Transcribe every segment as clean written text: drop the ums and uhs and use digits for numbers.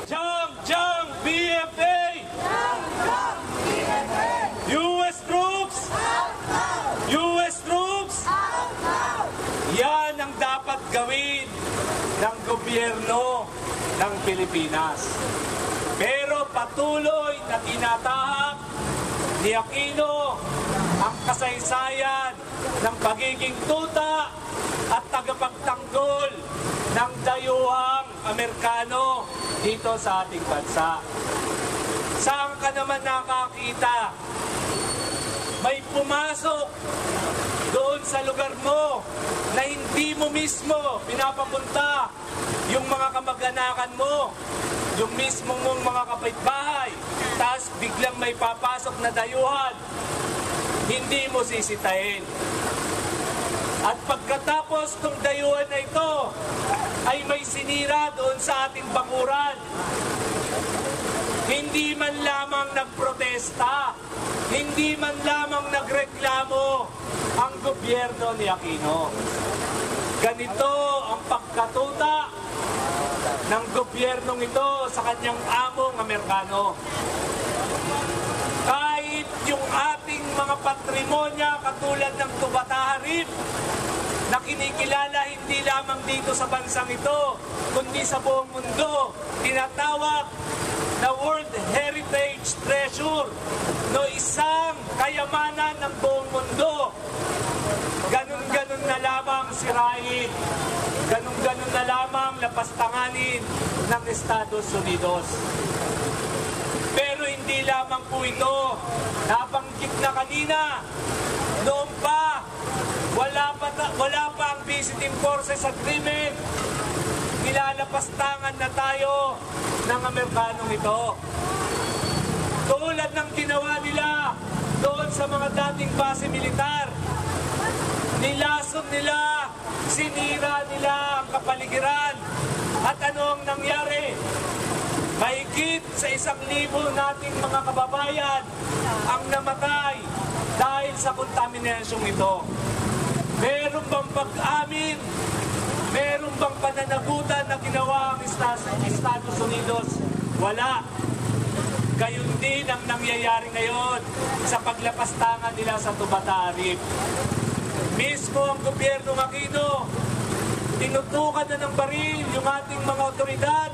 Jump, BFA! US troops! US troops! Yan ang dapat gawin ng gobyerno ng Pilipinas. Pero patuloy na tinatahak ni Aquino ang kasaysayan ng pagiging tuta at tagapagtanggol ng dayuhang Amerikano dito sa ating bansa. Saan ka naman nakakita? May pumasok doon sa lugar mo na hindi mo mismo pinapapunta yung mga kamag-anakan mo, yung mismo mong mga kapitbahay, tapos biglang may papasok na dayuhan, hindi mo sisitahin. At pagkatapos ng dayuhan na ito, ay may sinira doon sa ating bakuran. Hindi man lamang nagprotesta, hindi man lamang nagreklamo ang gobyerno ni Aquino. Ganito ang pagkatuta ng gobyernong ito sa kanyang among Amerikano. Kahit yung ating mga patrimonya katulad ng Tubata Reef na kinikilala hindi lamang dito sa bansang ito, kundi sa buong mundo, tinatawag na World Heritage Treasure, no, isang kayamanan ng buong mundo. Ganun-ganun na lamang sirain, ganun-ganun na lamang lapastanganin ng Estados Unidos. Pero hindi lamang po ito, nabanggit na kanina, noon pa, wala pa ang Visiting Forces Agreement, nilalapastangan na tayo ng Amerikanong ito. Tulad ng ginawa nila doon sa mga dating base militar, nilason nila, sinira nila ang kapaligiran. At ano ang nangyari? Mahigit sa 1,000 nating mga kababayan ang namatay dahil sa contamination ito. Meron bang pag-amin? Meron bang pananagutan na ginawa ang Estados Unidos? Wala. Gayon din ang nangyayari ngayon sa paglapastangan nila sa Tubata Reef. Mismo ang gobyerno ng Aquino, tinutukan na ng baril yung ating mga otoridad.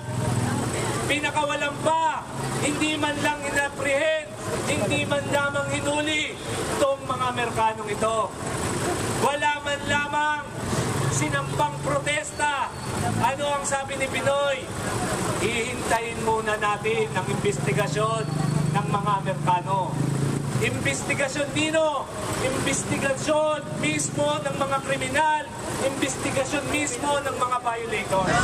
Pinakawalan pa, hindi man lang inaprehend, hindi man lamang hinuli itong mga Amerikanong ito. Wala man lamang sinampang protesta. Ano ang sabi ni Pinoy? Hihintayin muna natin ang investigasyon ng mga Amerikano. Investigasyon dino, investigasyon mismo ng mga kriminal, investigasyon mismo ng mga violators.